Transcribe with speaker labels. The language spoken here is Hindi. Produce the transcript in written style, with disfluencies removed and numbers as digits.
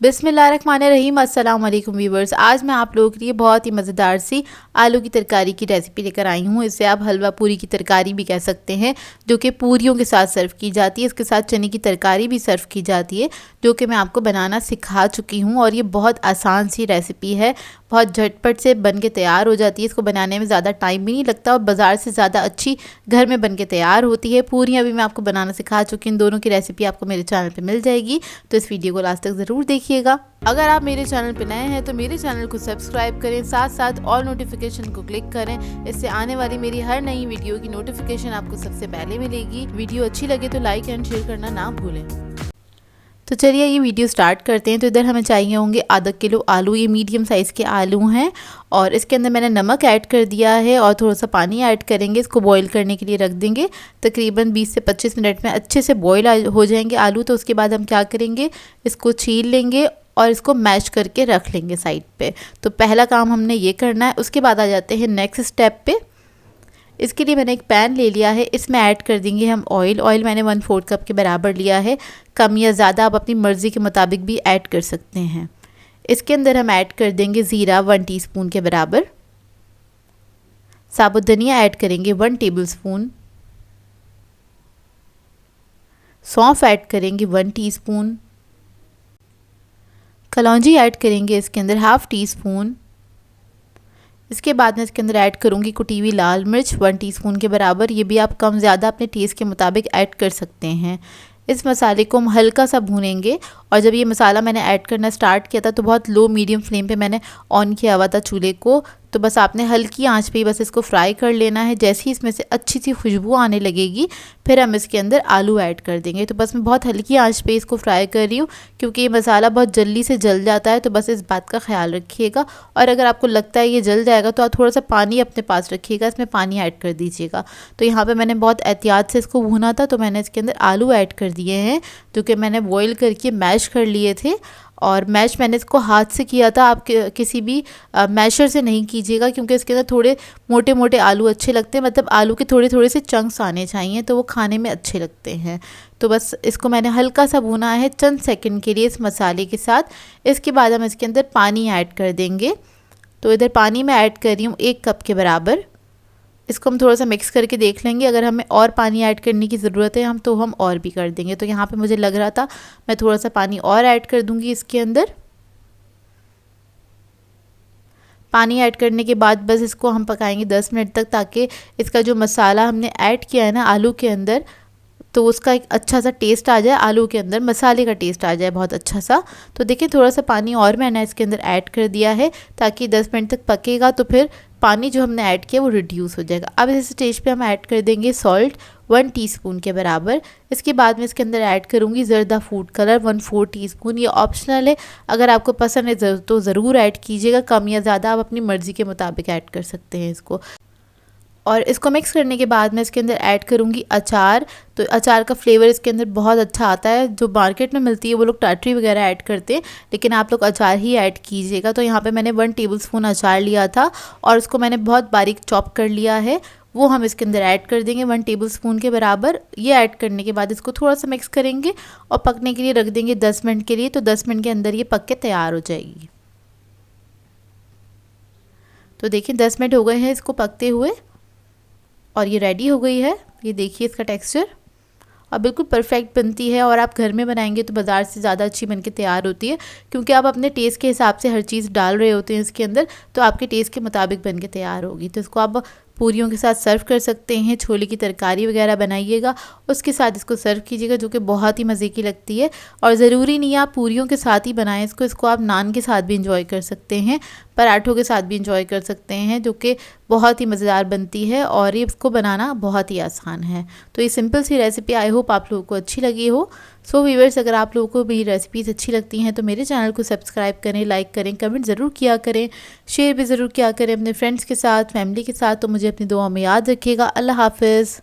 Speaker 1: बिस्मिल्लाहिर्रहमानिर्रहीम। अस्सलाम वालेकुम व्यूवर्स। आज मैं आप लोगों के लिए बहुत ही मज़ेदार सी आलू की तरकारी की रेसिपी लेकर आई हूँ। इसे आप हलवा पूरी की तरकारी भी कह सकते हैं, जो कि पूरियों के साथ सर्व की जाती है। इसके साथ चने की तरकारी भी सर्व की जाती है, जो कि मैं आपको बनाना सिखा चुकी हूँ। और ये बहुत आसान सी रेसिपी है, बहुत झटपट से बन के तैयार हो जाती है। इसको बनाने में ज़्यादा टाइम भी नहीं लगता और बाज़ार से ज़्यादा अच्छी घर में बन के तैयार होती है। पूरियाँ भी मैं आपको बनाना सिखा चुकी हूँ। दोनों की रेसिपी आपको मेरे चैनल पे मिल जाएगी, तो इस वीडियो को लास्ट तक ज़रूर देखिएगा। अगर आप मेरे चैनल पे नए हैं तो मेरे चैनल को सब्सक्राइब करें, साथ साथ ऑल नोटिफिकेशन को क्लिक करें। इससे आने वाली मेरी हर नई वीडियो की नोटिफिकेशन आपको सबसे पहले मिलेगी। वीडियो अच्छी लगे तो लाइक एंड शेयर करना ना भूलें। तो चलिए ये वीडियो स्टार्ट करते हैं। तो इधर हमें चाहिए होंगे आधा किलो आलू। ये मीडियम साइज़ के आलू हैं और इसके अंदर मैंने नमक ऐड कर दिया है और थोड़ा सा पानी ऐड करेंगे। इसको बॉईल करने के लिए रख देंगे। तकरीबन 20 से 25 मिनट में अच्छे से बॉईल हो जाएंगे आलू। तो उसके बाद हम क्या करेंगे, इसको छील लेंगे और इसको मैश करके रख लेंगे साइड पे। तो पहला काम हमने ये करना है। उसके बाद आ जाते हैं नेक्स्ट स्टेप पे। इसके लिए मैंने एक पैन ले लिया है, इसमें ऐड कर देंगे हम ऑयल। ऑयल मैंने 1/4 कप के बराबर लिया है। कम या ज़्यादा आप अपनी मर्ज़ी के मुताबिक भी ऐड कर सकते हैं। इसके अंदर हम ऐड कर देंगे ज़ीरा 1 टीस्पून के बराबर। साबुत धनिया ऐड करेंगे 1 टेबलस्पून। सौंफ ऐड करेंगे 1 टीस्पून। कलौंजी ऐड करेंगे इसके अंदर 1/2 टीस्पून। इसके बाद मैं इसके अंदर ऐड करूँगी कुटी हुई लाल मिर्च 1 टीस्पून के बराबर। ये भी आप कम ज़्यादा अपने टेस्ट के मुताबिक ऐड कर सकते हैं। इस मसाले को हम हल्का सा भूनेंगे। और जब ये मसाला मैंने ऐड करना स्टार्ट किया था तो बहुत लो मीडियम फ्लेम पे मैंने ऑन किया हुआ था चूल्हे को। तो बस आपने हल्की आंच पे ही बस इसको फ्राई कर लेना है। जैसे ही इसमें से अच्छी सी खुशबू आने लगेगी फिर हम इसके अंदर आलू ऐड कर देंगे। तो बस मैं बहुत हल्की आंच पे इसको फ्राई कर रही हूँ, क्योंकि ये मसाला बहुत जल्दी से जल जाता है। तो बस इस बात का ख्याल रखिएगा। और अगर आपको लगता है ये जल जाएगा तो आप थोड़ा सा पानी अपने पास रखिएगा, इसमें पानी ऐड कर दीजिएगा। तो यहाँ पर मैंने बहुत एहतियात से इसको भूना था। तो मैंने इसके अंदर आलू ऐड कर दिए हैं, जो कि मैंने बॉईल करके मैश कर लिए थे। और मैश मैंने इसको हाथ से किया था। आप किसी भी मैशर से नहीं कीजिएगा, क्योंकि इसके अंदर थोड़े मोटे मोटे आलू अच्छे लगते हैं। मतलब आलू के थोड़े थोड़े से चंक्स आने चाहिए, तो वो खाने में अच्छे लगते हैं। तो बस इसको मैंने हल्का सा भुना है चंद सेकंड के लिए इस मसाले के साथ। इसके बाद हम इसके अंदर पानी ऐड कर देंगे। तो इधर पानी मैं ऐड कर रही हूँ 1 कप के बराबर। इसको हम थोड़ा सा मिक्स करके देख लेंगे। अगर हमें और पानी ऐड करने की ज़रूरत है हम और भी कर देंगे। तो यहाँ पे मुझे लग रहा था मैं थोड़ा सा पानी और ऐड कर दूँगी इसके अंदर। पानी ऐड करने के बाद बस इसको हम पकाएंगे 10 मिनट तक, ताकि इसका जो मसाला हमने ऐड किया है ना आलू के अंदर, तो उसका एक अच्छा सा टेस्ट आ जाए, आलू के अंदर मसाले का टेस्ट आ जाए बहुत अच्छा सा। तो देखिए थोड़ा सा पानी और मैंने इसके अंदर ऐड कर दिया है, ताकि 10 मिनट तक पकेगा तो फिर पानी जो हमने ऐड किया वो रिड्यूस हो जाएगा। अब इस स्टेज पे हम ऐड कर देंगे सॉल्ट 1 टीस्पून के बराबर। इसके बाद मैं इसके अंदर ऐड करूँगी ज़रदा फूड कलर 1/4 टीस्पून। ये ऑप्शनल है, अगर आपको पसंद है तो ज़रूर ऐड कीजिएगा। कम या ज़्यादा आप अपनी मर्ज़ी के मुताबिक ऐड कर सकते हैं इसको। और इसको मिक्स करने के बाद मैं इसके अंदर ऐड करूँगी अचार। तो अचार का फ्लेवर इसके अंदर बहुत अच्छा आता है। जो मार्केट में मिलती है वो लोग टाटरी वगैरह ऐड करते हैं, लेकिन आप लोग अचार ही ऐड कीजिएगा। तो यहाँ पे मैंने 1 टेबलस्पून अचार लिया था और उसको मैंने बहुत बारीक चॉप कर लिया है। वो हम इसके अंदर ऐड कर देंगे 1 टेबलस्पून के बराबर। ये ऐड करने के बाद इसको थोड़ा सा मिक्स करेंगे और पकने के लिए रख देंगे 10 मिनट के लिए। तो 10 मिनट के अंदर ये पक के तैयार हो जाएगी। तो देखिए 10 मिनट हो गए हैं इसको पकते हुए और ये रेडी हो गई है। ये देखिए इसका टेक्सचर और बिल्कुल परफेक्ट बनती है। और आप घर में बनाएंगे तो बाज़ार से ज़्यादा अच्छी बनके तैयार होती है, क्योंकि आप अपने टेस्ट के हिसाब से हर चीज़ डाल रहे होते हैं इसके अंदर। तो आपके टेस्ट के मुताबिक बनके तैयार होगी। तो इसको आप पूरियों के साथ सर्व कर सकते हैं। छोले की तरकारी वगैरह बनाइएगा, उसके साथ इसको सर्व कीजिएगा, जो कि बहुत ही मज़े की लगती है। और ज़रूरी नहीं है आप पूरियों के साथ ही बनाएं इसको आप नान के साथ भी इंजॉय कर सकते हैं, पराठों के साथ भी इंजॉय कर सकते हैं, जो कि बहुत ही मज़ेदार बनती है। और ये इसको बनाना बहुत ही आसान है। तो ये सिंपल सी रेसिपी आई होप आप लोगों को अच्छी लगी हो। सो व्यूअर्स, अगर आप लोगों को मेरी रेसिपीज़ अच्छी लगती हैं तो मेरे चैनल को सब्सक्राइब करें, लाइक करें, कमेंट ज़रूर किया करें, शेयर भी ज़रूर किया करें अपने फ्रेंड्स के साथ, फैमिली के साथ। तो मुझे अपनी दुआ में याद रखिएगा। अल्लाह हाफ़िज़।